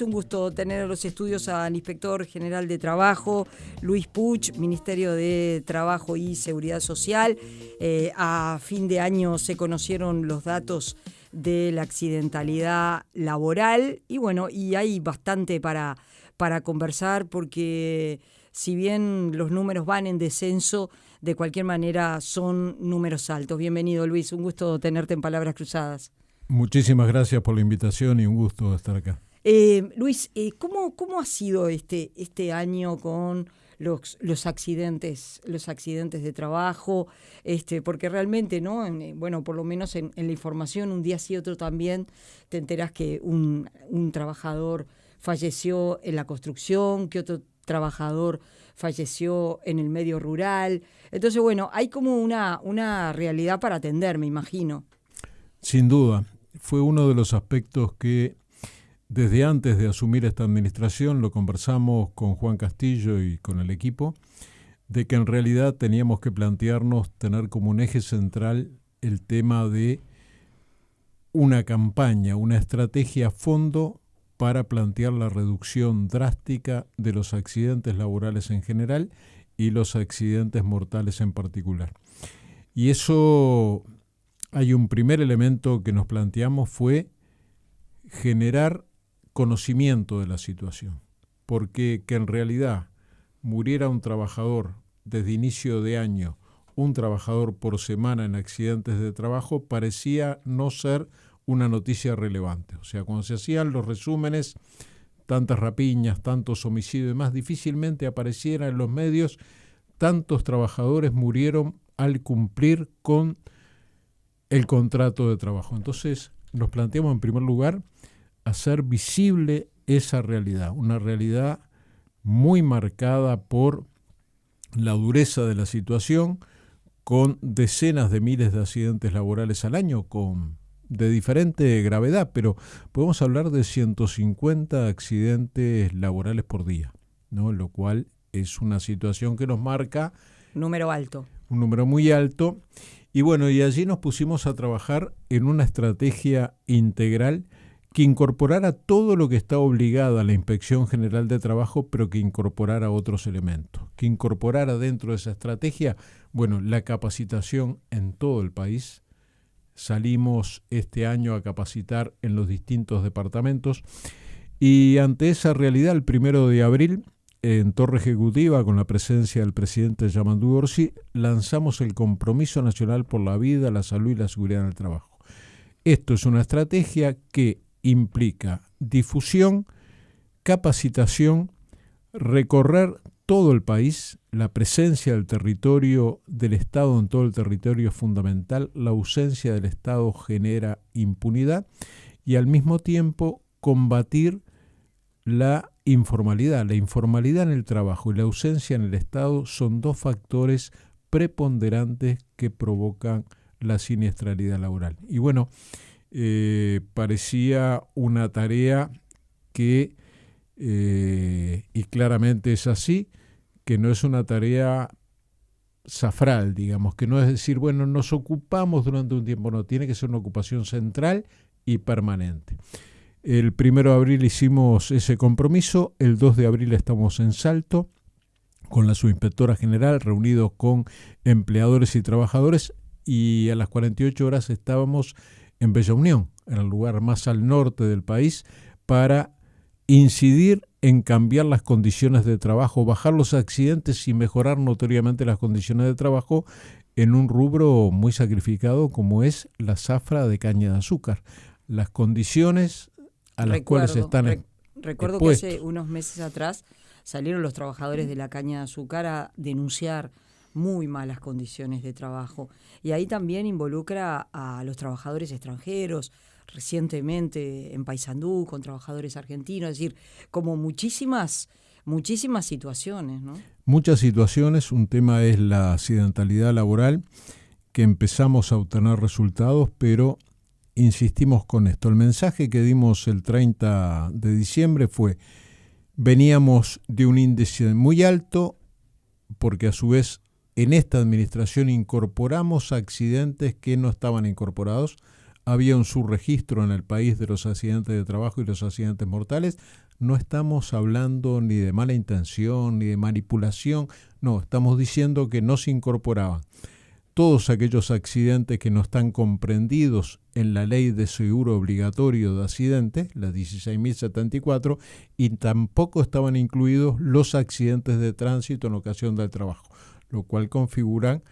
Es un gusto tener en los estudios al Inspector General de Trabajo, Luis Puch, Ministerio de Trabajo y Seguridad Social. A fin de año se conocieron los datos de la accidentalidad laboral y bueno, y hay bastante para conversar porque si bien los números van en descenso, de cualquier manera son números altos. Bienvenido, Luis, un gusto tenerte en Palabras Cruzadas. Muchísimas gracias por la invitación y un gusto estar acá. Luis, ¿cómo ha sido este año con los accidentes de trabajo? Porque realmente, ¿no? Bueno, por lo menos en la información, un día sí, otro también, te enterás que un trabajador falleció en la construcción, que otro trabajador falleció en el medio rural. Entonces, bueno, hay como una realidad para atender, me imagino. Sin duda, fue uno de los aspectos que desde antes de asumir esta administración lo conversamos con Juan Castillo y con el equipo, de que en realidad teníamos que plantearnos tener como un eje central el tema de una campaña, una estrategia a fondo para plantear la reducción drástica de los accidentes laborales en general y los accidentes mortales en particular. Y eso, hay un primer elemento que nos planteamos, fue generar conocimiento de la situación, porque que en realidad muriera un trabajador desde inicio de año, un trabajador por semana en accidentes de trabajo, parecía no ser una noticia relevante. O sea, cuando se hacían los resúmenes, tantas rapiñas, tantos homicidios y demás, difícilmente apareciera en los medios tantos trabajadores murieron al cumplir con el contrato de trabajo. Entonces, nos planteamos en primer lugar hacer visible esa realidad, una realidad muy marcada por la dureza de la situación, con decenas de miles de accidentes laborales al año, de diferente gravedad, pero podemos hablar de 150 accidentes laborales por día, ¿no? Lo cual es una situación que nos marca Número alto. Un número muy alto. Y bueno, y allí nos pusimos a trabajar en una estrategia integral que incorporara todo lo que está obligada a la Inspección General de Trabajo, pero que incorporara otros elementos, que incorporara dentro de esa estrategia, bueno, la capacitación en todo el país. Salimos este año a capacitar en los distintos departamentos y ante esa realidad, el 1 de abril, en Torre Ejecutiva, con la presencia del presidente Yamandu Orsi, lanzamos el Compromiso Nacional por la Vida, la Salud y la Seguridad en el Trabajo. Esto es una estrategia que implica difusión, capacitación, recorrer todo el país. La presencia del territorio del Estado en todo el territorio es fundamental. La ausencia del Estado genera impunidad y al mismo tiempo combatir la informalidad. La informalidad en el trabajo y la ausencia en el Estado son dos factores preponderantes que provocan la siniestralidad laboral. Y bueno, parecía una tarea que, y claramente es así, que no es una tarea zafral, digamos, que no es decir, bueno, nos ocupamos durante un tiempo, no, tiene que ser una ocupación central y permanente. El 1 de abril hicimos ese compromiso, el 2 de abril estamos en Salto con la subinspectora general, reunidos con empleadores y trabajadores, y a las 48 horas estábamos en Bella Unión, en el lugar más al norte del país, para incidir en cambiar las condiciones de trabajo, bajar los accidentes y mejorar notoriamente las condiciones de trabajo en un rubro muy sacrificado como es la zafra de caña de azúcar. Las condiciones a las cuales están Recuerdo expuestos. Que hace unos meses atrás salieron los trabajadores de la caña de azúcar a denunciar muy malas condiciones de trabajo. Y ahí también involucra a los trabajadores extranjeros, recientemente en Paysandú, con trabajadores argentinos, es decir, como muchísimas situaciones, ¿no? Muchas situaciones. Un tema es la accidentalidad laboral, que empezamos a obtener resultados, pero insistimos con esto. El mensaje que dimos el 30 de diciembre fue: veníamos de un índice muy alto, porque a su vez en esta administración incorporamos accidentes que no estaban incorporados. Había un subregistro en el país de los accidentes de trabajo y los accidentes mortales. no estamos hablando ni de mala intención, ni de manipulación, no, estamos diciendo que no se incorporaban todos aquellos accidentes que no están comprendidos en la ley de seguro obligatorio de accidentes, la 16.074, y tampoco estaban incluidos los accidentes de tránsito en ocasión del trabajo, lo cual configuran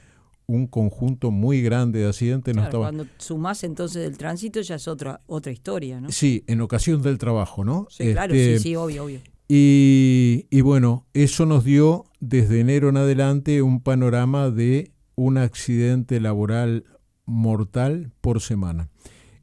un conjunto muy grande de accidentes. Claro, cuando sumás entonces el tránsito ya es otra historia, ¿no? Sí, en ocasión del trabajo, ¿no? Sí, claro, sí, obvio. Y bueno, eso nos dio desde enero en adelante un panorama de un accidente laboral mortal por semana.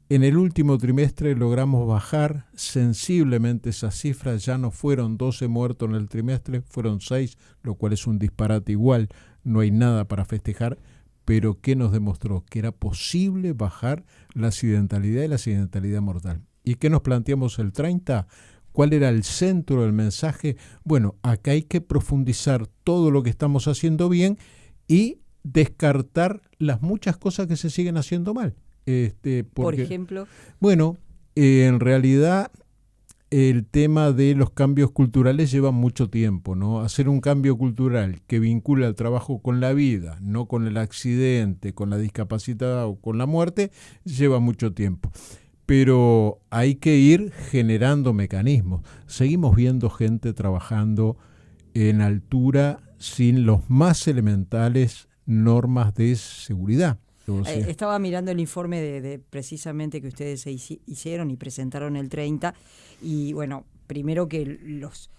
En el último trimestre logramos bajar sensiblemente esas cifras, ya no fueron 12 muertos en el trimestre, fueron 6, lo cual es un disparate igual, no hay nada para festejar, pero ¿qué nos demostró? Que era posible bajar la accidentalidad y la accidentalidad mortal. ¿Y qué nos planteamos el 30? ¿Cuál era el centro del mensaje? Bueno, acá hay que profundizar todo lo que estamos haciendo bien y descartar las muchas cosas que se siguen haciendo mal. Por ejemplo. Bueno, en realidad el tema de los cambios culturales lleva mucho tiempo, ¿no? Hacer un cambio cultural que vincula el trabajo con la vida, no con el accidente, con la discapacidad o con la muerte, lleva mucho tiempo. Pero hay que ir generando mecanismos. Seguimos viendo gente trabajando en altura sin los más elementales normas de seguridad. Estaba mirando el informe de precisamente que ustedes hicieron y presentaron el 30, y bueno, primero que los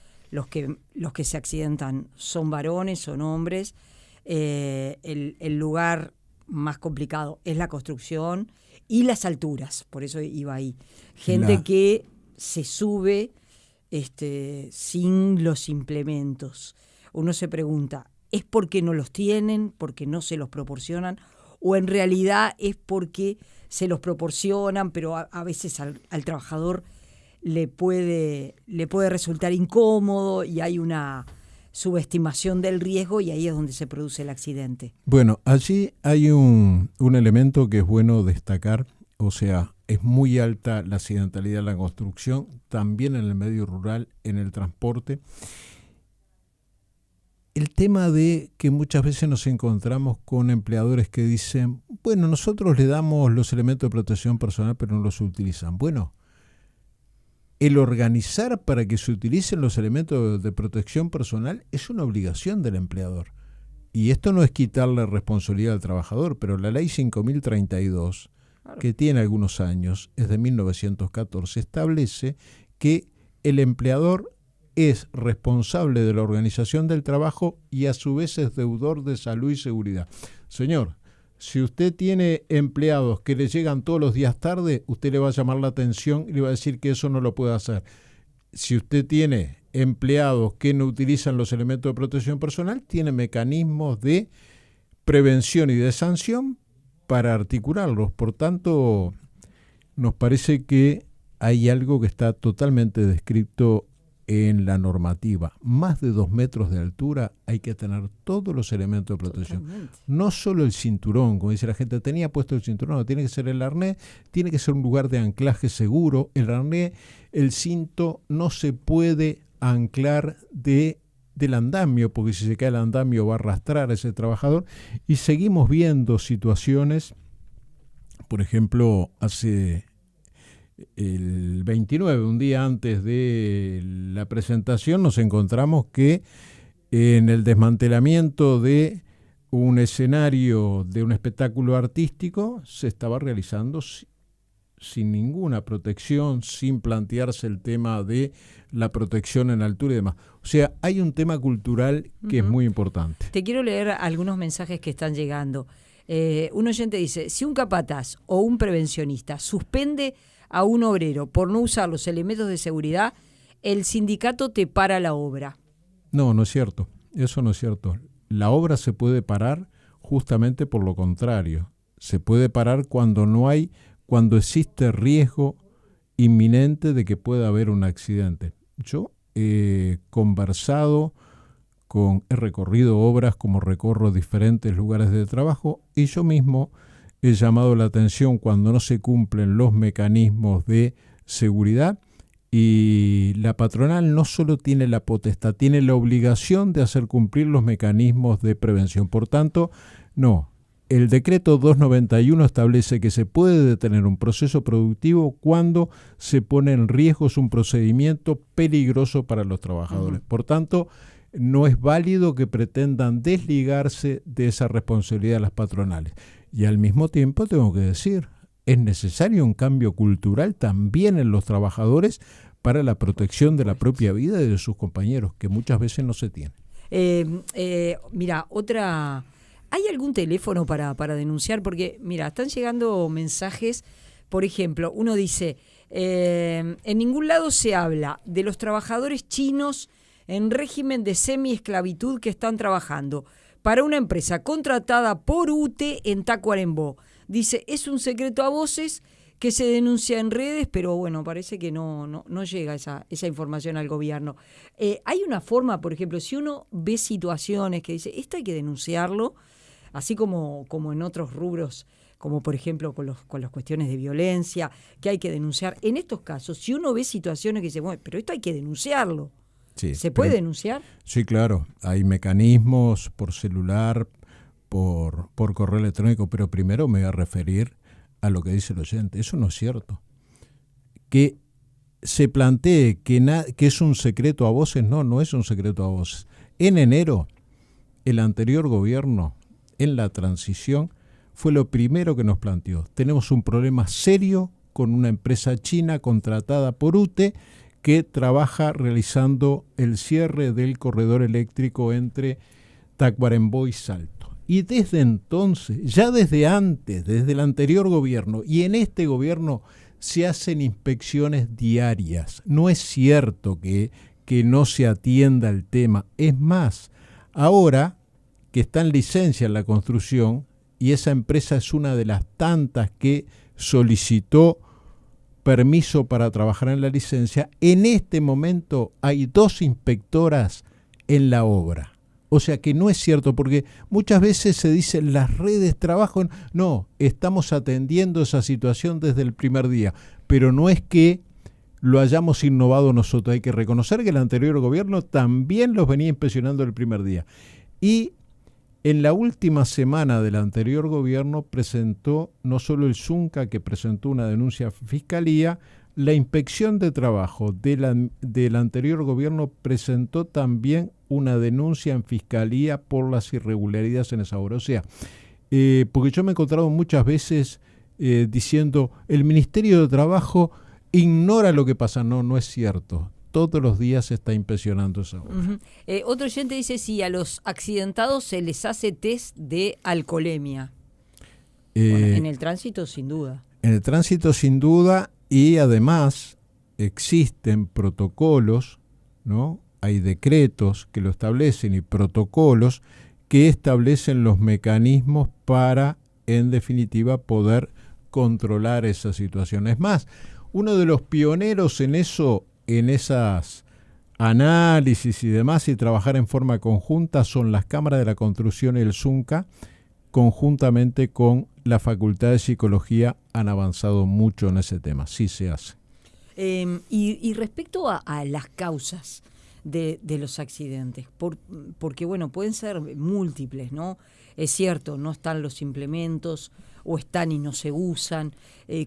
que se accidentan son varones, son hombres. El lugar más complicado es la construcción y las alturas, por eso iba ahí. Gente que se sube sin los implementos. Uno se pregunta, ¿es porque no los tienen, porque no se los proporcionan, o en realidad es porque se los proporcionan, pero a veces al trabajador le puede resultar incómodo y hay una subestimación del riesgo y ahí es donde se produce el accidente? Bueno, allí hay un elemento que es bueno destacar, o sea, es muy alta la accidentalidad en la construcción, también en el medio rural, en el transporte. El tema de que muchas veces nos encontramos con empleadores que dicen, bueno, nosotros le damos los elementos de protección personal, pero no los utilizan. Bueno, el organizar para que se utilicen los elementos de protección personal es una obligación del empleador. Y esto no es quitarle responsabilidad al trabajador, pero la ley 5032, claro, que tiene algunos años, es de 1914, establece que el empleador es responsable de la organización del trabajo y a su vez es deudor de salud y seguridad. Señor, si usted tiene empleados que le llegan todos los días tarde, usted le va a llamar la atención y le va a decir que eso no lo puede hacer. Si usted tiene empleados que no utilizan los elementos de protección personal, tiene mecanismos de prevención y de sanción para articularlos. Por tanto, nos parece que hay algo que está totalmente descrito en la normativa. Más de 2 metros de altura hay que tener todos los elementos de protección. Totalmente. No solo el cinturón, como dice la gente, tenía puesto el cinturón, no, tiene que ser el arnés, tiene que ser un lugar de anclaje seguro. El arnés, el cinto no se puede anclar del andamio, porque si se cae el andamio va a arrastrar a ese trabajador. Y seguimos viendo situaciones, por ejemplo, hace el 29, un día antes de la presentación, nos encontramos que en el desmantelamiento de un escenario de un espectáculo artístico se estaba realizando sin ninguna protección, sin plantearse el tema de la protección en altura y demás. O sea, hay un tema cultural que es muy importante. Te quiero leer algunos mensajes que están llegando. Un oyente dice, si un capataz o un prevencionista suspende a un obrero por no usar los elementos de seguridad, el sindicato te para la obra. No, no es cierto. Eso no es cierto. La obra se puede parar justamente por lo contrario. Se puede parar cuando existe riesgo inminente de que pueda haber un accidente. Yo he conversado he recorrido obras como recorro diferentes lugares de trabajo y yo mismo he llamado la atención cuando no se cumplen los mecanismos de seguridad Y la patronal no solo tiene la potestad, tiene la obligación de hacer cumplir los mecanismos de prevención. Por tanto, no. El decreto 291 establece que se puede detener un proceso productivo cuando se pone en riesgo un procedimiento peligroso para los trabajadores. Por tanto, no es válido que pretendan desligarse de esa responsabilidad de las patronales. Y al mismo tiempo tengo que decir, es necesario un cambio cultural también en los trabajadores para la protección de la propia vida y de sus compañeros, que muchas veces no se tiene. Mira, ¿hay algún teléfono para denunciar? Porque, mira, están llegando mensajes, por ejemplo, uno dice, en ningún lado se habla de los trabajadores chinos en régimen de semi-esclavitud que están trabajando para una empresa contratada por UTE en Tacuarembó. Dice, es un secreto a voces que se denuncia en redes, pero bueno, parece que no llega esa información al gobierno. Hay una forma, por ejemplo, si uno ve situaciones que dice, esto hay que denunciarlo, así como en otros rubros, como por ejemplo con las cuestiones de violencia, que hay que denunciar. En estos casos, si uno ve situaciones que dice, bueno, pero esto hay que denunciarlo, sí, ¿se puede denunciar? Sí, claro. Hay mecanismos por celular, por correo electrónico, pero primero me voy a referir a lo que dice el oyente. Eso no es cierto. Que se plantee que es un secreto a voces, no es un secreto a voces. En enero, el anterior gobierno, en la transición, fue lo primero que nos planteó. Tenemos un problema serio con una empresa china contratada por UTE que trabaja realizando el cierre del corredor eléctrico entre Tacuarembó y Salto. Y desde entonces, ya desde antes, desde el anterior gobierno y en este gobierno, se hacen inspecciones diarias. No es cierto que no se atienda el tema. Es más, ahora que está en licencia en la construcción, y esa empresa es una de las tantas que solicitó permiso para trabajar en la licencia, en este momento hay 2 inspectoras en la obra. O sea que no es cierto, porque muchas veces se dice las redes trabajan. No, estamos atendiendo esa situación desde el primer día, pero no es que lo hayamos innovado nosotros. Hay que reconocer que el anterior gobierno también los venía inspeccionando el primer día. Y en la última semana del anterior gobierno presentó no solo el Zunca, que presentó una denuncia a Fiscalía, la Inspección de Trabajo del anterior gobierno presentó también una denuncia en Fiscalía por las irregularidades en esa obra. O sea, porque yo me he encontrado muchas veces diciendo, el Ministerio de Trabajo ignora lo que pasa. No es cierto. Todos los días se está inspeccionando esa obra. Uh-huh. Otro oyente dice si a los accidentados se les hace test de alcoholemia. Bueno, en el tránsito sin duda. En el tránsito sin duda, y además existen protocolos, ¿no? Hay decretos que lo establecen y protocolos que establecen los mecanismos para, en definitiva, poder controlar esa situación. Es más, uno de los pioneros en eso, en esas análisis y demás, y trabajar en forma conjunta, son las cámaras de la construcción y el Zunca, conjuntamente con la Facultad de Psicología, han avanzado mucho en ese tema. Sí se hace. Y respecto a las causas de los accidentes, porque bueno, pueden ser múltiples, ¿no? Es cierto, no están los implementos o están y no se usan.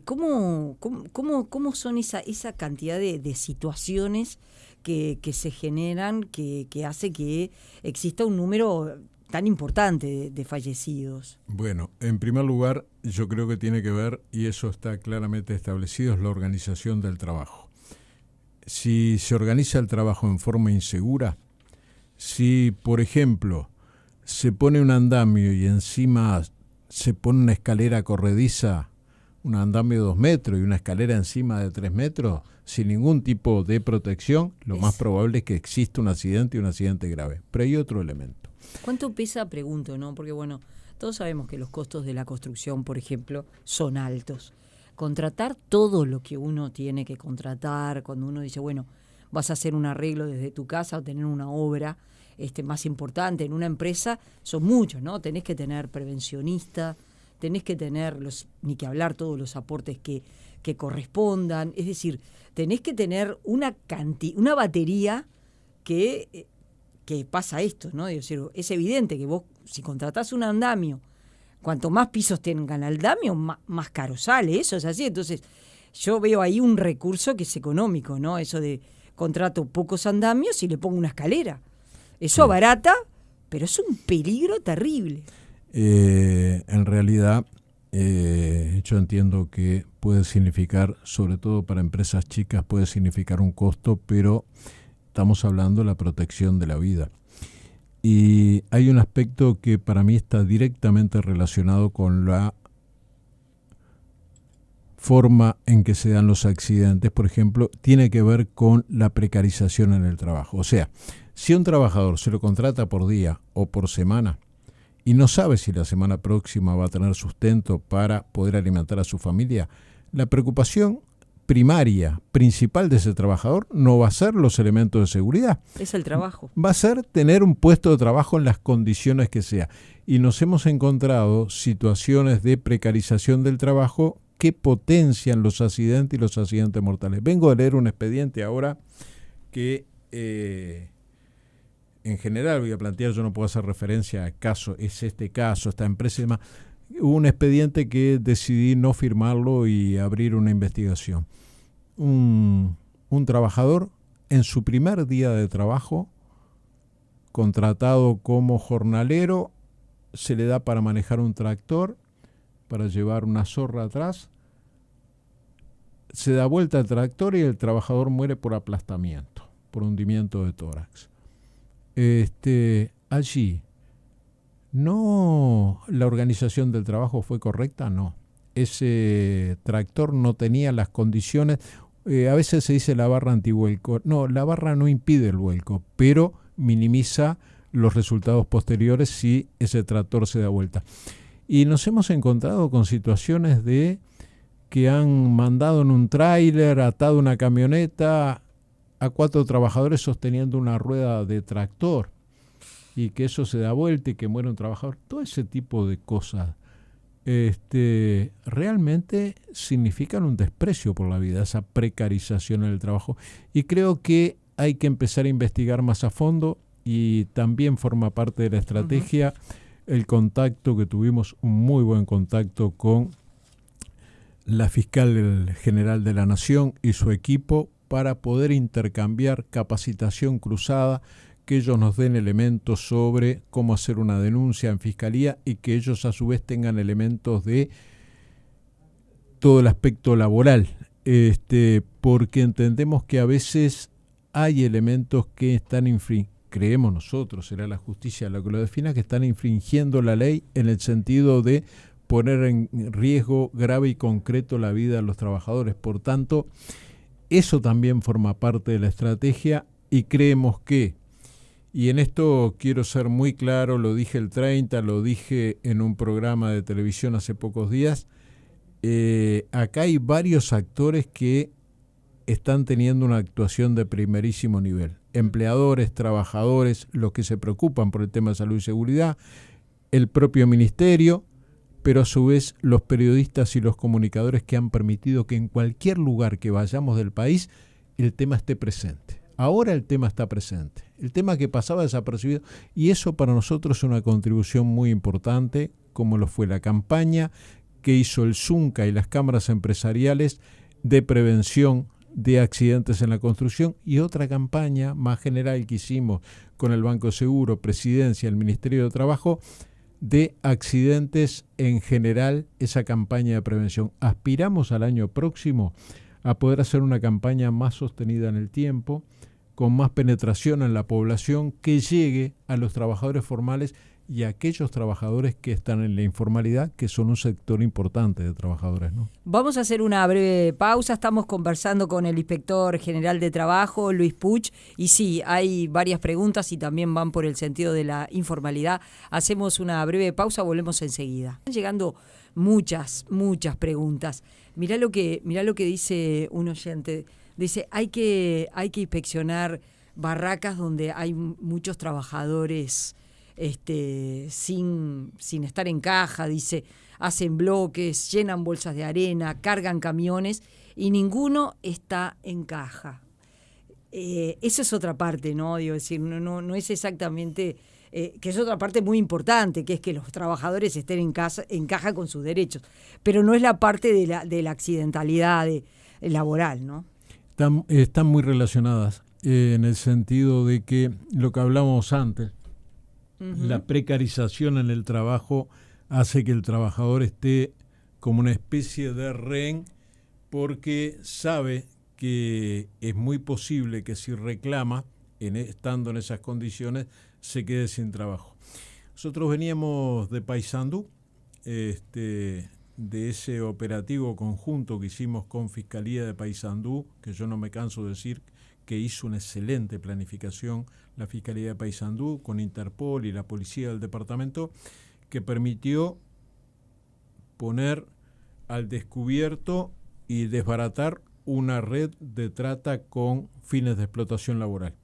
¿Cómo son esa cantidad de situaciones que se generan que hace que exista un número tan importante de fallecidos? Bueno, en primer lugar, yo creo que tiene que ver, y eso está claramente establecido, es la organización del trabajo. Si se organiza el trabajo en forma insegura, si, por ejemplo, se pone un andamio y encima se pone una escalera corrediza, un andamio de 2 metros y una escalera encima de 3 metros, sin ningún tipo de protección, lo más probable es que exista un accidente y un accidente grave. Pero hay otro elemento. ¿Cuánto pesa? Pregunto, ¿no? Porque bueno, todos sabemos que los costos de la construcción, por ejemplo, son altos. Contratar todo lo que uno tiene que contratar, cuando uno dice, bueno, vas a hacer un arreglo desde tu casa o tener una obra más importante en una empresa, son muchos, ¿no? Tenés que tener prevencionista, tenés que tener, ni que hablar, todos los aportes que que correspondan. Es decir, tenés que tener una batería que pasa esto, ¿no? Es decir, es evidente que vos, si contratás un andamio, cuanto más pisos tengan al andamio, más caro sale. Eso es así. Entonces, yo veo ahí un recurso que es económico, ¿no? Eso de contrato pocos andamios y le pongo una escalera. Eso abarata, pero es un peligro terrible. En realidad, yo entiendo que puede significar, sobre todo para empresas chicas, puede significar un costo, pero estamos hablando de la protección de la vida. Y hay un aspecto que para mí está directamente relacionado con la forma en que se dan los accidentes, por ejemplo, tiene que ver con la precarización en el trabajo. O sea, si un trabajador se lo contrata por día o por semana y no sabe si la semana próxima va a tener sustento para poder alimentar a su familia, la preocupación primaria, principal de ese trabajador no va a ser los elementos de seguridad. Es el trabajo. Va a ser tener un puesto de trabajo en las condiciones que sea. Y nos hemos encontrado situaciones de precarización del trabajo que potencian los accidentes y los accidentes mortales. Vengo a leer un expediente ahora que en general voy a plantear, yo no puedo hacer referencia a caso, es este caso, esta empresa y demás. Hubo un expediente que decidí no firmarlo y abrir una investigación. Un trabajador en su primer día de trabajo, contratado como jornalero, se le da para manejar un tractor, para llevar una zorra atrás, se da vuelta al tractor y el trabajador muere por aplastamiento, por hundimiento de tórax. Allí, ¿no la organización del trabajo fue correcta? No. Ese tractor no tenía las condiciones. A veces se dice la barra antivuelco. No, la barra no impide el vuelco, pero minimiza los resultados posteriores si ese tractor se da vuelta. Y nos hemos encontrado con situaciones de que han mandado en un tráiler, atado una camioneta, a 4 trabajadores sosteniendo una rueda de tractor y que eso se da vuelta y que muere un trabajador. Todo ese tipo de cosas realmente significan un desprecio por la vida, esa precarización en el trabajo. Y creo que hay que empezar a investigar más a fondo y también forma parte de la estrategia el contacto que tuvimos, un muy buen contacto con la fiscal general de la Nación y su equipo para poder intercambiar capacitación cruzada, que ellos nos den elementos sobre cómo hacer una denuncia en fiscalía y que ellos a su vez tengan elementos de todo el aspecto laboral, porque entendemos que a veces hay elementos que están creemos nosotros, será la justicia la que lo defina, que están infringiendo la ley en el sentido de poner en riesgo grave y concreto la vida de los trabajadores. Por tanto, eso también forma parte de la estrategia y creemos que, y en esto quiero ser muy claro, lo dije el 30, lo dije en un programa de televisión hace pocos días, acá hay varios actores que están teniendo una actuación de primerísimo nivel. Empleadores, trabajadores, los que se preocupan por el tema de salud y seguridad, el propio ministerio, pero a su vez los periodistas y los comunicadores que han permitido que en cualquier lugar que vayamos del país el tema esté presente. Ahora el tema está presente, el tema que pasaba desapercibido, y eso para nosotros es una contribución muy importante, como lo fue la campaña que hizo el Zunca y las cámaras empresariales de prevención de accidentes en la construcción, y otra campaña más general que hicimos con el Banco Seguro, Presidencia, el Ministerio de Trabajo, de accidentes en general, esa campaña de prevención. Aspiramos al año próximo a poder hacer una campaña más sostenida en el tiempo, con más penetración en la población, que llegue a los trabajadores formales y a aquellos trabajadores que están en la informalidad, que son un sector importante de trabajadores, ¿no? Vamos a hacer una breve pausa. Estamos conversando con el inspector general de trabajo, Luis Puch, y sí, hay varias preguntas y también van por el sentido de la informalidad. Hacemos una breve pausa, volvemos enseguida. Están llegando muchas preguntas. Mirá lo que dice un oyente. Dice, hay que inspeccionar barracas donde hay muchos trabajadores sin estar en caja, dice, hacen bloques, llenan bolsas de arena, cargan camiones y ninguno está en caja. Esa es otra parte, ¿no? Digo, es decir, no es exactamente, que es otra parte muy importante, que es que los trabajadores estén en caja con sus derechos, pero no es la parte de la accidentalidad laboral, ¿no? Están muy relacionadas en el sentido de que lo que hablábamos antes, la precarización en el trabajo hace que el trabajador esté como una especie de rehén porque sabe que es muy posible que si reclama, estando en esas condiciones, se quede sin trabajo. Nosotros veníamos de Paysandú, de ese operativo conjunto que hicimos con Fiscalía de Paysandú, que yo no me canso de decir que hizo una excelente planificación la Fiscalía de Paysandú con Interpol y la Policía del Departamento, que permitió poner al descubierto y desbaratar una red de trata con fines de explotación laboral.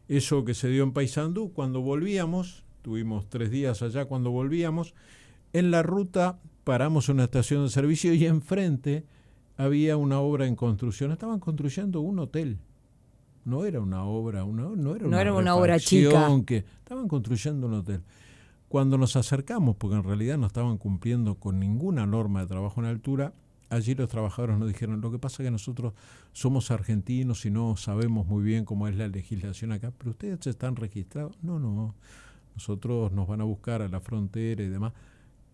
Eso que se dio en Paysandú, cuando volvíamos, tuvimos 3 días allá, cuando volvíamos, en la ruta paramos en una estación de servicio y enfrente había una obra en construcción. Estaban construyendo un hotel. No era una obra, no era una obra chica. Estaban construyendo un hotel. Cuando nos acercamos, porque en realidad no estaban cumpliendo con ninguna norma de trabajo en altura, allí los trabajadores nos dijeron, lo que pasa es que nosotros somos argentinos y no sabemos muy bien cómo es la legislación acá, pero ustedes están registrados. No, nosotros nos van a buscar a la frontera y demás.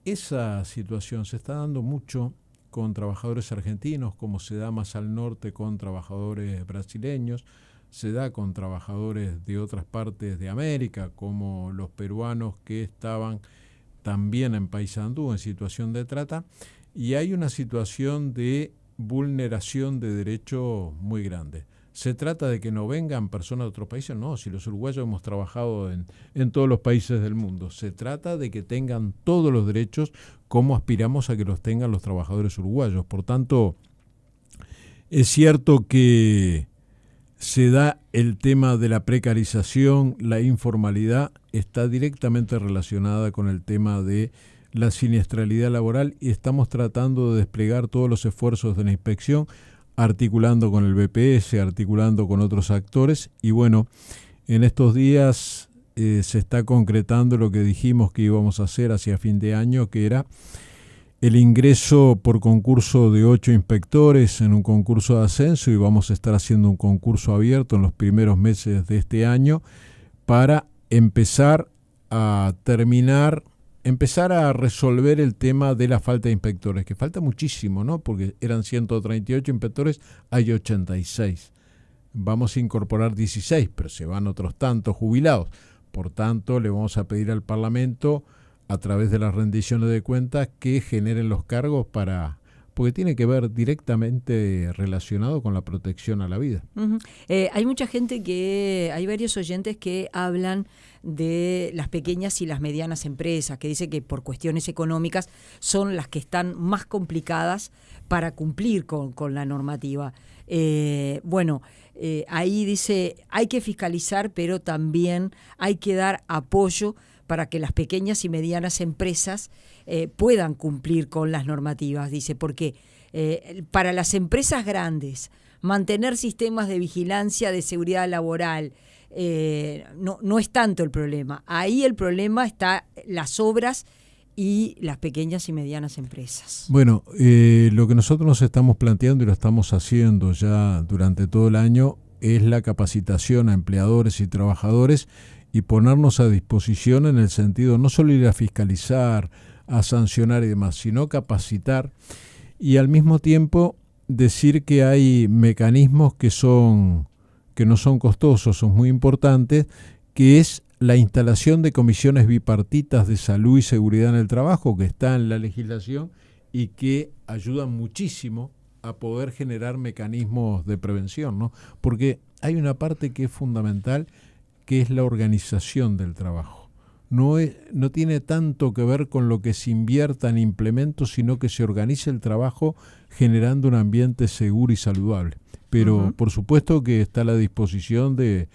Esa situación se está dando mucho con trabajadores argentinos, como se da más al norte con trabajadores brasileños, se da con trabajadores de otras partes de América, como los peruanos que estaban también en Paysandú en situación de trata, y hay una situación de vulneración de derechos muy grande. ¿Se trata de que no vengan personas de otros países? No, si los uruguayos hemos trabajado en todos los países del mundo. Se trata de que tengan todos los derechos como aspiramos a que los tengan los trabajadores uruguayos. Por tanto, es cierto que se da el tema de la precarización, la informalidad, está directamente relacionada con el tema de la siniestralidad laboral y estamos tratando de desplegar todos los esfuerzos de la inspección, articulando con el BPS, articulando con otros actores y bueno, en estos días se está concretando lo que dijimos que íbamos a hacer hacia fin de año, que era el ingreso por concurso de 8 inspectores en un concurso de ascenso y vamos a estar haciendo un concurso abierto en los primeros meses de este año para empezar a resolver el tema de la falta de inspectores, que falta muchísimo, ¿no? Porque eran 138 inspectores, hay 86. Vamos a incorporar 16, pero se van otros tantos jubilados. Por tanto, le vamos a pedir al Parlamento, a través de las rendiciones de cuentas, que generen los cargos porque tiene que ver directamente relacionado con la protección a la vida. Uh-huh. Hay mucha gente hay varios oyentes que hablan de las pequeñas y las medianas empresas, que dice que por cuestiones económicas son las que están más complicadas para cumplir con la normativa. Ahí dice, hay que fiscalizar, pero también hay que dar apoyo para que las pequeñas y medianas empresas puedan cumplir con las normativas, dice, porque para las empresas grandes mantener sistemas de vigilancia de seguridad laboral no es tanto el problema. Ahí el problema está las obras y las pequeñas y medianas empresas. Bueno, lo que nosotros nos estamos planteando y lo estamos haciendo ya durante todo el año es la capacitación a empleadores y trabajadores y ponernos a disposición en el sentido no solo ir a fiscalizar, a sancionar y demás, sino capacitar y al mismo tiempo decir que hay mecanismos que no son costosos, son muy importantes, que es la instalación de comisiones bipartitas de salud y seguridad en el trabajo, que está en la legislación y que ayudan muchísimo a poder generar mecanismos de prevención, ¿no? Porque hay una parte que es fundamental, que es la organización del trabajo. No tiene tanto que ver con lo que se invierta en implementos, sino que se organice el trabajo generando un ambiente seguro y saludable. Pero por supuesto que está a la disposición de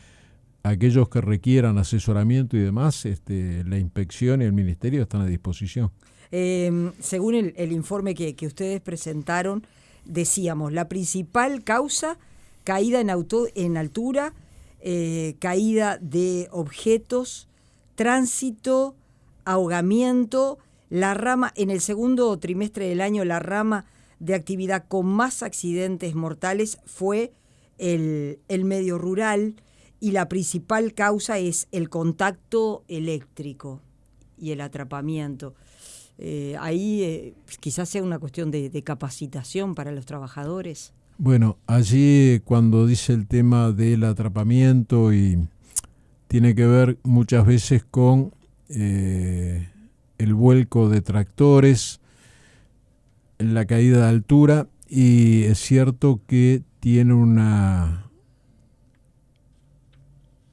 aquellos que requieran asesoramiento y demás, la inspección y el ministerio están a disposición. Según el informe que ustedes presentaron, decíamos, la principal causa, caída en altura, caída de objetos, tránsito, ahogamiento. La rama, en el segundo trimestre del año, la rama de actividad con más accidentes mortales fue el medio rural, y la principal causa es el contacto eléctrico y el atrapamiento. Ahí quizás sea una cuestión de capacitación para los trabajadores. Bueno, allí cuando dice el tema del atrapamiento, y tiene que ver muchas veces con el vuelco de tractores, la caída de altura, y es cierto que tiene una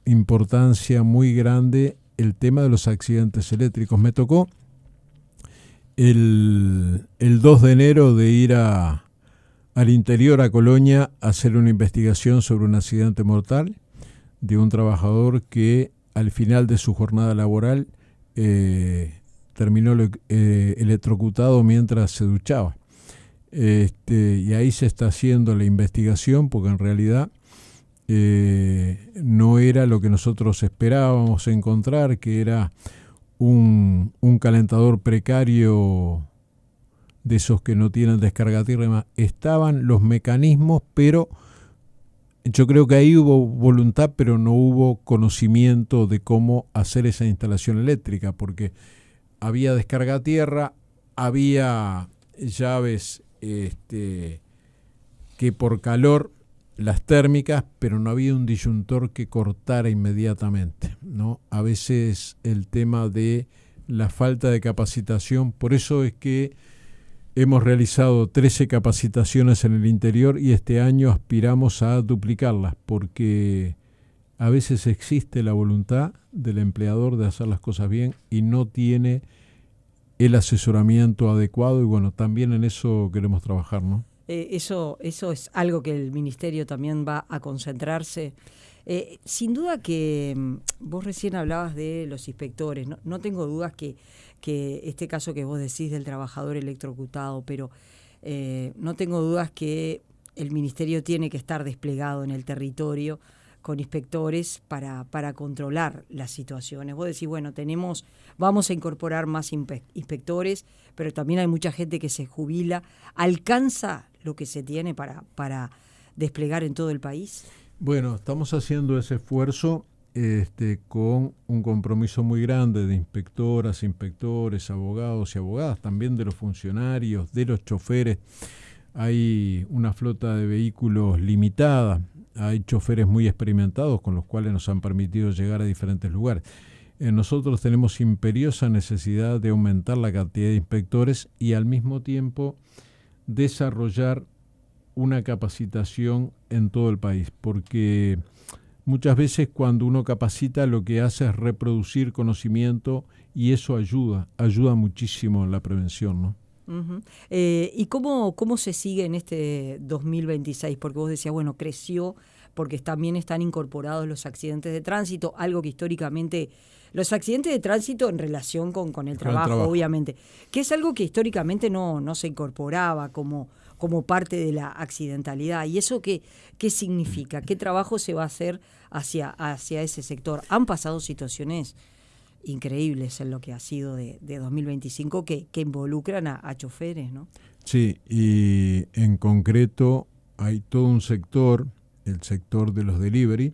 importancia muy grande el tema de los accidentes eléctricos. Me tocó el 2 de enero de ir al interior, a Colonia, a hacer una investigación sobre un accidente mortal de un trabajador que al final de su jornada laboral terminó electrocutado mientras se duchaba. Y ahí se está haciendo la investigación, porque en realidad no era lo que nosotros esperábamos encontrar, que era un calentador precario de esos que no tienen descarga a tierra y demás. Estaban los mecanismos, pero yo creo que ahí hubo voluntad, pero no hubo conocimiento de cómo hacer esa instalación eléctrica, porque había descarga a tierra, había llaves que por calor, las térmicas, pero no había un disyuntor que cortara inmediatamente, ¿no? A veces el tema de la falta de capacitación, por eso es que hemos realizado 13 capacitaciones en el interior y este año aspiramos a duplicarlas, porque a veces existe la voluntad del empleador de hacer las cosas bien y no tiene el asesoramiento adecuado, y bueno, también en eso queremos trabajar, ¿no? Eso es algo que el ministerio también va a concentrarse. Sin duda que vos recién hablabas de los inspectores. No tengo dudas que este caso que vos decís del trabajador electrocutado, pero no tengo dudas que el ministerio tiene que estar desplegado en el territorio con inspectores para controlar las situaciones. Vos decís, bueno, vamos a incorporar más inspectores, pero también hay mucha gente que se jubila. ¿Alcanza lo que se tiene para desplegar en todo el país? Bueno, estamos haciendo ese esfuerzo con un compromiso muy grande de inspectoras, inspectores, abogados y abogadas, también de los funcionarios, de los choferes. Hay una flota de vehículos limitada, hay choferes muy experimentados con los cuales nos han permitido llegar a diferentes lugares. Nosotros tenemos imperiosa necesidad de aumentar la cantidad de inspectores y al mismo tiempo desarrollar una capacitación en todo el país, porque muchas veces cuando uno capacita lo que hace es reproducir conocimiento y eso ayuda muchísimo en la prevención, ¿no? Uh-huh. ¿Y cómo se sigue en este 2026? Porque vos decías, bueno, creció porque también están incorporados los accidentes de tránsito, algo que históricamente... Los accidentes de tránsito en relación con el trabajo, obviamente, que es algo que históricamente no se incorporaba como parte de la accidentalidad. ¿Y eso qué significa? ¿Qué trabajo se va a hacer hacia ese sector? Han pasado situaciones increíbles en lo que ha sido de 2025 que involucran a choferes, ¿no? Sí, y en concreto hay todo un sector, el sector de los delivery,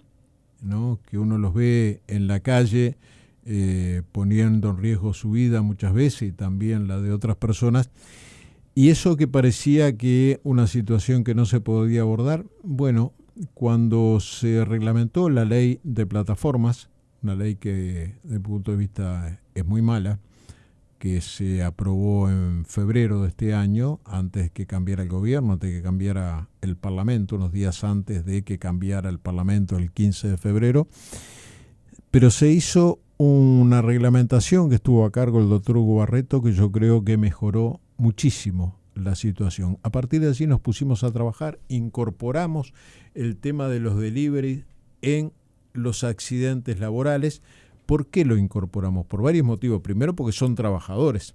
¿no? Que uno los ve en la calle poniendo en riesgo su vida muchas veces y también la de otras personas. Y eso que parecía que una situación que no se podía abordar, bueno, cuando se reglamentó la ley de plataformas, una ley que desde mi punto de vista es muy mala, que se aprobó en febrero de este año, antes que cambiara el gobierno, antes que cambiara el Parlamento, unos días antes de que cambiara el Parlamento el 15 de febrero, pero se hizo una reglamentación que estuvo a cargo el doctor Hugo Barreto, que yo creo que mejoró muchísimo la situación. A partir de allí nos pusimos a trabajar, incorporamos el tema de los delivery en los accidentes laborales. ¿Por qué lo incorporamos? Por varios motivos. Primero, porque son trabajadores.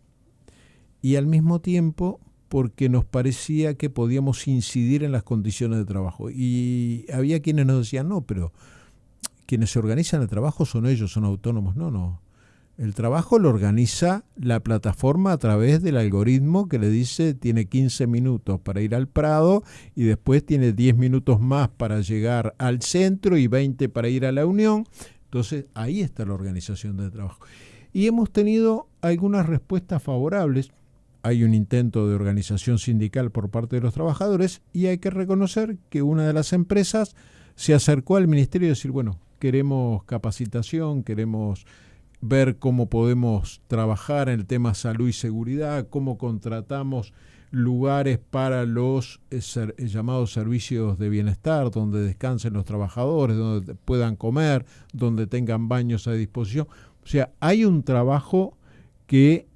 Y al mismo tiempo, porque nos parecía que podíamos incidir en las condiciones de trabajo. Y había quienes nos decían, no, pero quienes se organizan el trabajo son ellos, son autónomos. No. El trabajo lo organiza la plataforma a través del algoritmo que le dice tiene 15 minutos para ir al Prado y después tiene 10 minutos más para llegar al centro y 20 para ir a la Unión. Entonces, ahí está la organización del trabajo. Y hemos tenido algunas respuestas favorables. Hay un intento de organización sindical por parte de los trabajadores y hay que reconocer que una de las empresas se acercó al ministerio y decir, bueno, queremos capacitación, queremos ver cómo podemos trabajar en el tema salud y seguridad, cómo contratamos lugares para los llamados servicios de bienestar, donde descansen los trabajadores, donde puedan comer, donde tengan baños a disposición. O sea, hay un trabajo que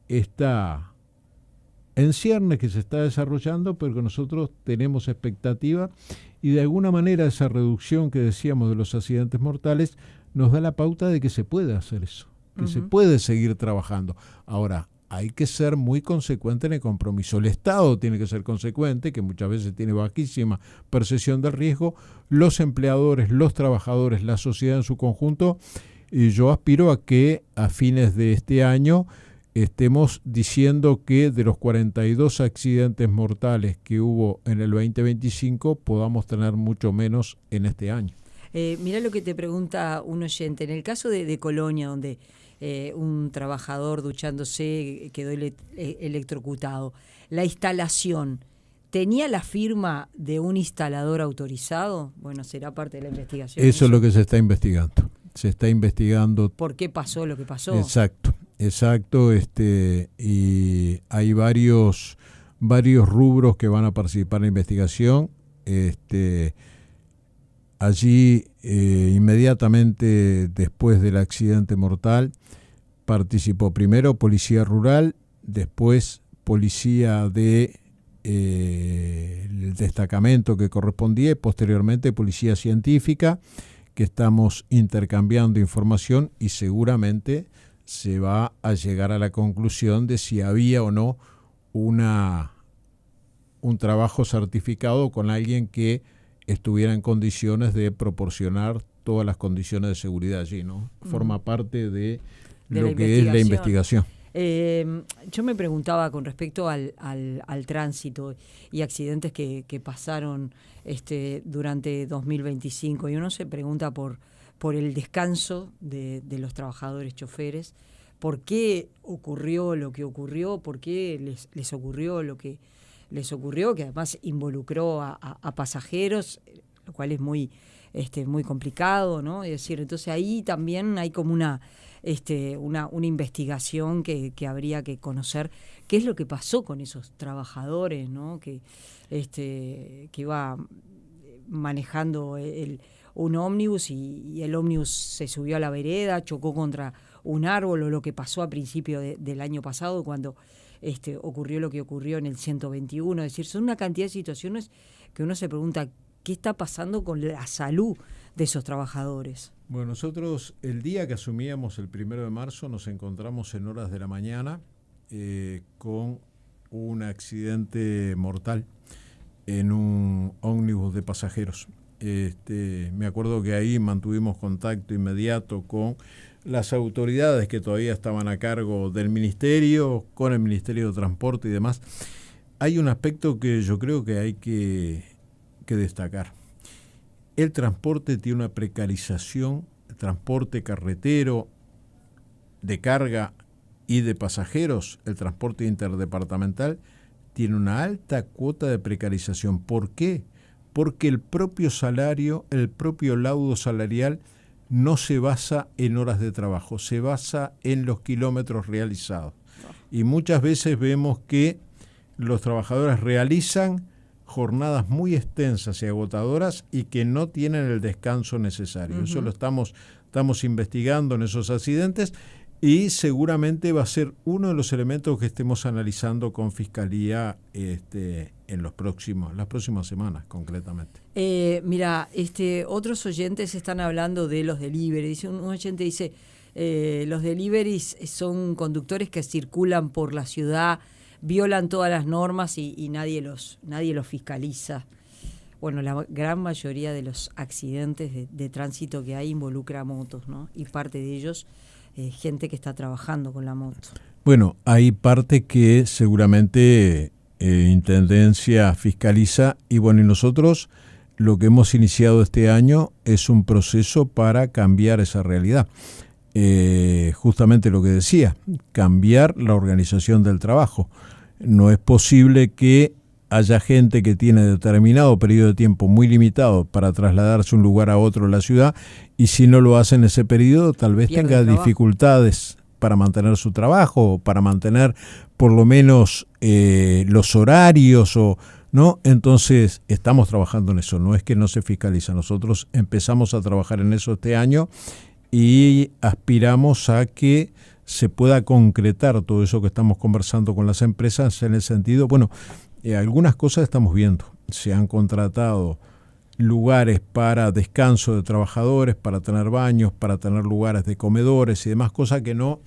está en ciernes, que se está desarrollando, pero que nosotros tenemos expectativa y de alguna manera esa reducción que decíamos de los accidentes mortales nos da la pauta de que se puede hacer eso, que se puede seguir trabajando. Ahora, hay que ser muy consecuente en el compromiso. El Estado tiene que ser consecuente, que muchas veces tiene bajísima percepción del riesgo, los empleadores, los trabajadores, la sociedad en su conjunto, y yo aspiro a que a fines de este año estemos diciendo que de los 42 accidentes mortales que hubo en el 2025 podamos tener mucho menos en este año. Mirá lo que te pregunta un oyente. En el caso de Colonia, donde un trabajador duchándose quedó electrocutado, la instalación, ¿tenía la firma de un instalador autorizado? Bueno, será parte de la investigación. Eso es lo que se está investigando. Se está investigando. ¿Por qué pasó lo que pasó? Exacto. Y hay varios rubros que van a participar en la investigación. Allí, inmediatamente después del accidente mortal, participó primero Policía Rural, después Policía del destacamento que correspondía y posteriormente Policía Científica, que estamos intercambiando información y seguramente se va a llegar a la conclusión de si había o no un trabajo certificado con alguien que estuviera en condiciones de proporcionar todas las condiciones de seguridad allí, ¿no? Forma parte de lo que es la investigación. Yo me preguntaba con respecto al tránsito y accidentes que pasaron durante 2025, y uno se pregunta por el descanso de los trabajadores choferes, por qué ocurrió lo que ocurrió, por qué les ocurrió lo que les ocurrió, que además involucró a pasajeros, lo cual es muy complicado, ¿no? Es decir, entonces ahí también hay como una investigación que habría que conocer qué es lo que pasó con esos trabajadores, ¿no? Que iba manejando un ómnibus y el ómnibus se subió a la vereda, chocó contra un árbol, o lo que pasó a principio del año pasado cuando ocurrió lo que ocurrió en el 121. Es decir, son una cantidad de situaciones que uno se pregunta qué está pasando con la salud de esos trabajadores. Bueno, nosotros el día que asumíamos el 1 de marzo nos encontramos en horas de la mañana con un accidente mortal en un ómnibus de pasajeros. Me acuerdo que ahí mantuvimos contacto inmediato con las autoridades que todavía estaban a cargo del ministerio, con el Ministerio de Transporte y demás. Hay un aspecto que yo creo que hay que destacar. El transporte tiene una precarización, el transporte carretero, de carga y de pasajeros, el transporte interdepartamental, tiene una alta cuota de precarización. ¿Por qué? Porque el propio salario, el propio laudo salarial no se basa en horas de trabajo, se basa en los kilómetros realizados. Y muchas veces vemos que los trabajadores realizan jornadas muy extensas y agotadoras y que no tienen el descanso necesario. Eso lo estamos investigando en esos accidentes y seguramente va a ser uno de los elementos que estemos analizando con Fiscalía en las próximas semanas, concretamente. Mira, otros oyentes están hablando de los delivery. Un oyente dice, los deliveries son conductores que circulan por la ciudad, violan todas las normas y nadie los fiscaliza. Bueno, la gran mayoría de los accidentes de tránsito que hay involucra motos, ¿no? Y parte de ellos, gente que está trabajando con la moto. Bueno, hay parte que seguramente Intendencia fiscaliza y bueno, y nosotros lo que hemos iniciado este año es un proceso para cambiar esa realidad. Justamente lo que decía, cambiar la organización del trabajo. No es posible que haya gente que tiene determinado periodo de tiempo muy limitado para trasladarse de un lugar a otro en la ciudad y si no lo hace en ese periodo tal vez tenga dificultades para mantener su trabajo o para mantener por lo menos los horarios o ¿no? Entonces estamos trabajando en eso, no es que no se fiscaliza, nosotros empezamos a trabajar en eso este año y aspiramos a que se pueda concretar todo eso que estamos conversando con las empresas en el sentido, bueno, algunas cosas estamos viendo, se han contratado lugares para descanso de trabajadores, para tener baños, para tener lugares de comedores y demás cosas que no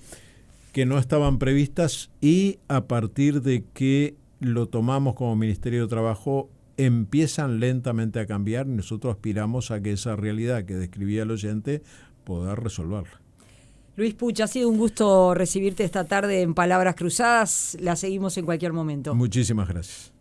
estaban previstas y a partir de que lo tomamos como Ministerio de Trabajo empiezan lentamente a cambiar y nosotros aspiramos a que esa realidad que describía el oyente poder resolverla. Luis Puch, ha sido un gusto recibirte esta tarde en Palabras Cruzadas. La seguimos en cualquier momento. Muchísimas gracias.